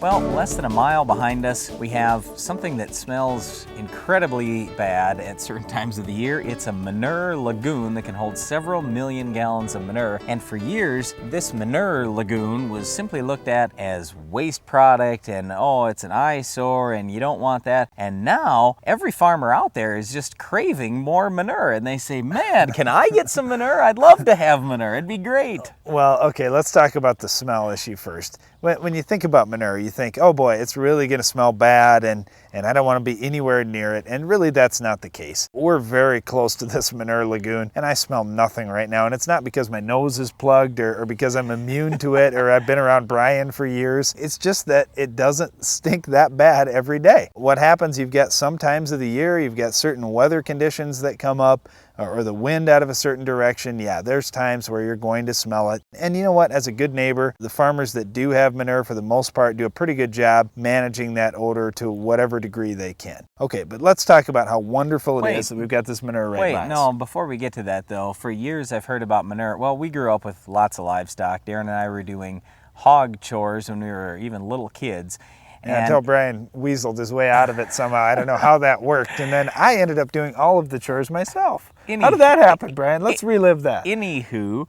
Well, less than a mile behind us, we have something that smells incredibly bad at certain times of the year. It's a manure lagoon that can hold several million gallons of manure. And for years, this manure lagoon was simply looked at as waste product and, oh, it's an eyesore and you don't want that. And now every farmer out there is just craving more manure. And they say, man, can I get some manure? I'd love to have manure. It'd be great. Well, okay, let's talk about the smell issue first. When you think about manure, you think, oh boy, it's really going to smell bad and I don't want to be anywhere near it. And really, that's not the case. We're very close to this manure lagoon and I smell nothing right now. And it's not because my nose is plugged or because I'm immune to it or I've been around Brian for years. It's just that it doesn't stink that bad every day. What happens, you've got some times of the year, you've got certain weather conditions that come up, or the wind out of a certain direction. Yeah, there's times where you're going to smell it. And you know what, as a good neighbor, the farmers that do have manure for the most part do a pretty good job managing that odor to whatever degree they can. Okay, but let's talk about how wonderful it is that we've got this manure right by us. No, before we get to that though, for years I've heard about manure. Well, we grew up with lots of livestock. Darren and I were doing hog chores when we were even little kids. And until Brian weaseled his way out of it somehow. I don't know how that worked. And then I ended up doing all of the chores myself. How did that happen, Brian? Let's relive that. Anywho,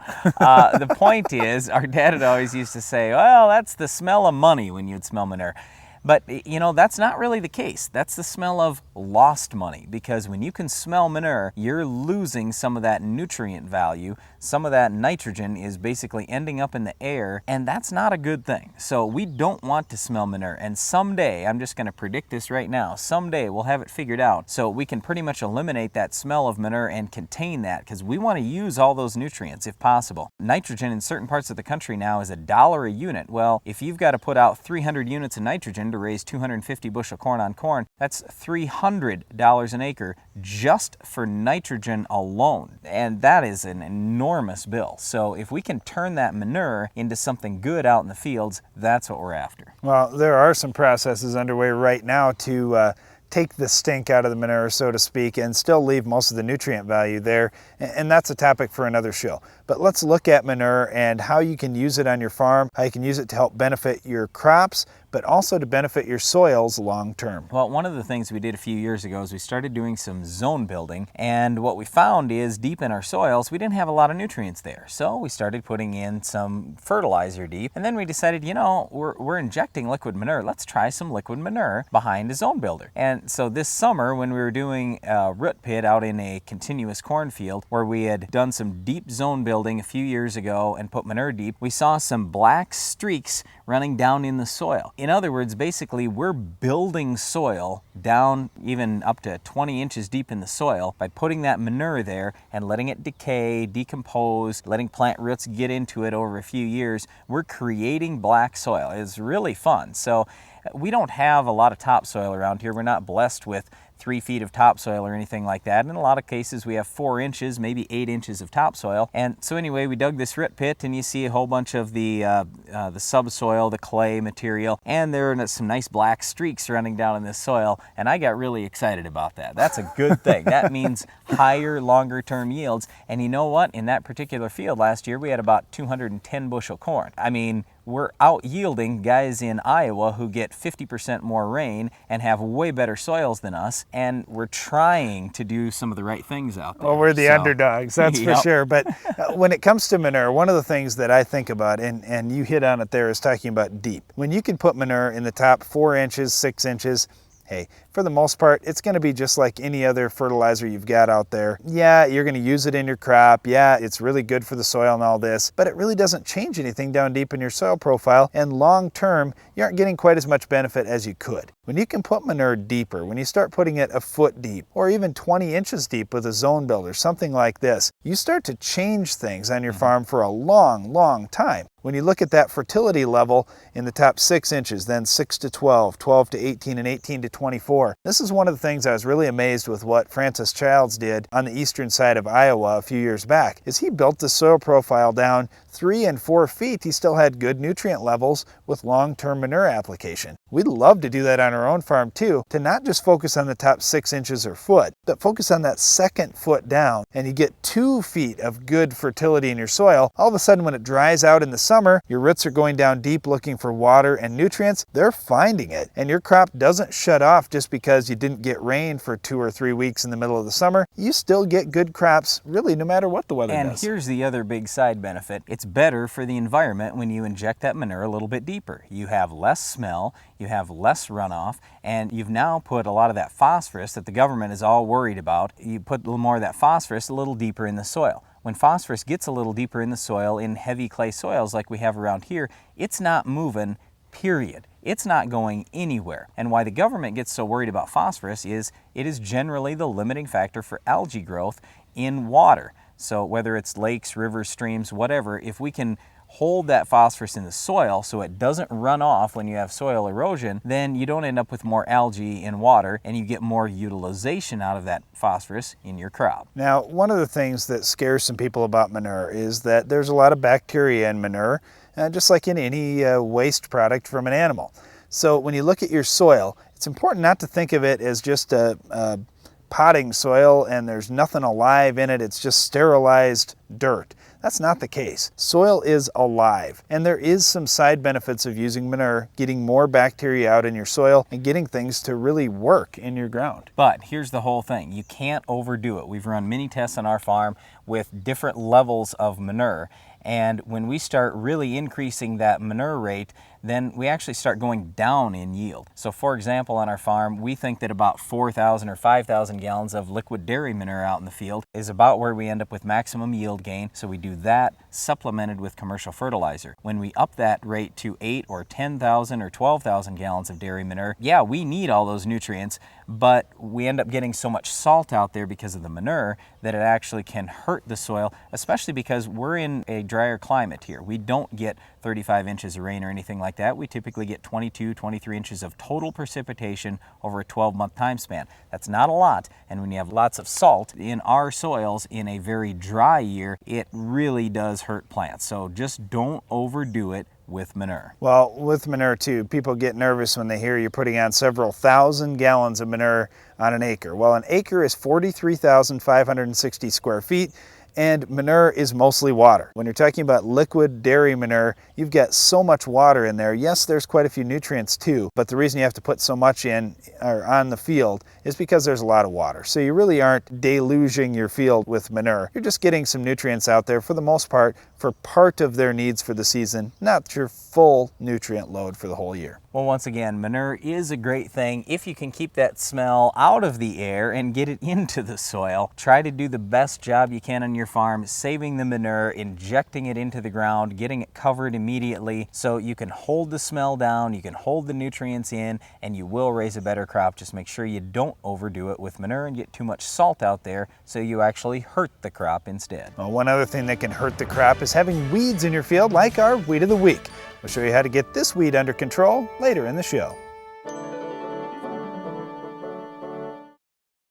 the point is, our dad had always used to say, well, that's the smell of money when you'd smell manure. But, you know, that's not really the case. That's the smell of lost money, because when you can smell manure, you're losing some of that nutrient value. Some of that nitrogen is basically ending up in the air, and that's not a good thing. So we don't want to smell manure. And someday, I'm just going to predict this right now, someday we'll have it figured out so we can pretty much eliminate that smell of manure and contain that, because we want to use all those nutrients if possible. Nitrogen in certain parts of the country now is $1 a unit. Well, if you've got to put out 300 units of nitrogen to raise 250 bushel corn on corn, that's $300 an acre just for nitrogen alone. And that is an enormous bill. So if we can turn that manure into something good out in the fields, that's what we're after. Well, there are some processes underway right now to take the stink out of the manure, so to speak, and still leave most of the nutrient value there. And that's a topic for another show. But let's look at manure and how you can use it on your farm, how you can use it to help benefit your crops, but also to benefit your soils long term. Well, one of the things we did a few years ago is we started doing some zone building, and what we found is deep in our soils, we didn't have a lot of nutrients there. So we started putting in some fertilizer deep, and then we decided, you know, we're injecting liquid manure. Let's try some liquid manure behind a zone builder. And so this summer, when we were doing a root pit out in a continuous cornfield where we had done some deep zone building a few years ago and put manure deep, we saw some black streaks running down in the soil. In other words, basically, we're building soil down even up to 20 inches deep in the soil by putting that manure there and letting it decay, decompose, letting plant roots get into it over a few years. We're creating black soil. It's really fun. So we don't have a lot of topsoil around here. We're not blessed with 3 feet of topsoil or anything like that. In a lot of cases, we have 4 inches, maybe 8 inches of topsoil. And so anyway, we dug this root pit, and you see a whole bunch of the subsoil, the clay material, and there are some nice black streaks running down in this soil. And I got really excited about that. That's a good thing. That means higher, longer-term yields. And you know what? In that particular field last year, we had about 210 bushel corn. I mean, we're out yielding guys in Iowa who get 50% more rain and have way better soils than us, and we're trying to do some of the right things out there. Well, we're the underdogs, that's for sure. But when it comes to manure, one of the things that I think about, and you hit on it there, is talking about deep. When you can put manure in the top 4 inches, 6 inches, hey, for the most part, it's going to be just like any other fertilizer you've got out there. Yeah, you're going to use it in your crop. Yeah, it's really good for the soil and all this, but it really doesn't change anything down deep in your soil profile. And long term, you aren't getting quite as much benefit as you could. When you can put manure deeper, when you start putting it a foot deep or even 20 inches deep with a zone builder, something like this, you start to change things on your farm for a long, long time. When you look at that fertility level in the top 6 inches, then 6 to 12, 12 to 18, and 18 to 24, this is one of the things I was really amazed with what Francis Childs did on the eastern side of Iowa a few years back, is he built the soil profile down 3 and 4 feet, he still had good nutrient levels with long-term manure application. We'd love to do that on our own farm too, to not just focus on the top 6 inches or foot, but focus on that second foot down, and you get 2 feet of good fertility in your soil. All of a sudden, when it dries out in the summer, your roots are going down deep looking for water and nutrients. They're finding it, and your crop doesn't shut off just because you didn't get rain for 2 or 3 weeks in the middle of the summer. You still get good crops really no matter what the weather does. And here's the other big side benefit. It's better for the environment when you inject that manure a little bit deeper. You have less smell, you have less runoff, and you've now put a lot of that phosphorus that the government is all worried about. You put a little more of that phosphorus a little deeper in the soil. When phosphorus gets a little deeper in the soil, in heavy clay soils like we have around here, it's not moving, period. It's not going anywhere. And why the government gets so worried about phosphorus is it is generally the limiting factor for algae growth in water. So whether it's lakes, rivers, streams, whatever, if we can hold that phosphorus in the soil so it doesn't run off when you have soil erosion, then you don't end up with more algae in water and you get more utilization out of that phosphorus in your crop. Now, one of the things that scares some people about manure is that there's a lot of bacteria in manure, just like in any waste product from an animal. So when you look at your soil, it's important not to think of it as just a potting soil and there's nothing alive in it, it's just sterilized dirt. That's not the case. Soil is alive, and there is some side benefits of using manure, getting more bacteria out in your soil and getting things to really work in your ground. But here's the whole thing. You can't overdo it. We've run many tests on our farm with different levels of manure, and when we start really increasing that manure rate, then we actually start going down in yield. So for example, on our farm, we think that about 4,000 or 5,000 gallons of liquid dairy manure out in the field is about where we end up with maximum yield gain. So we do that supplemented with commercial fertilizer. When we up that rate to 8 or 10,000 or 12,000 gallons of dairy manure, yeah, we need all those nutrients, but we end up getting so much salt out there because of the manure that it actually can hurt the soil, especially because we're in a drier climate here. We don't get 35 inches of rain or anything like that. We typically get 22, 23 inches of total precipitation over a 12-month time span. That's not a lot, and when you have lots of salt in our soils in a very dry year, it really does hurt plants. So just don't overdo it with manure. Well, with manure too, people get nervous when they hear you're putting on several thousand gallons of manure on an acre. Well, an acre is 43,560 square feet, and manure is mostly water. When you're talking about liquid dairy manure, you've got so much water in there. Yes, there's quite a few nutrients too, but the reason you have to put so much in or on the field is because there's a lot of water. So you really aren't deluging your field with manure. You're just getting some nutrients out there for the most part for part of their needs for the season, not your full nutrient load for the whole year. Well, once again, manure is a great thing if you can keep that smell out of the air and get it into the soil. Try to do the best job you can on your farm, saving the manure, injecting it into the ground, getting it covered immediately so you can hold the smell down, you can hold the nutrients in, and you will raise a better crop. Just make sure you don't overdo it with manure and get too much salt out there so you actually hurt the crop instead. Well, one other thing that can hurt the crop is having weeds in your field like our Weed of the Week. We'll show you how to get this weed under control later in the show.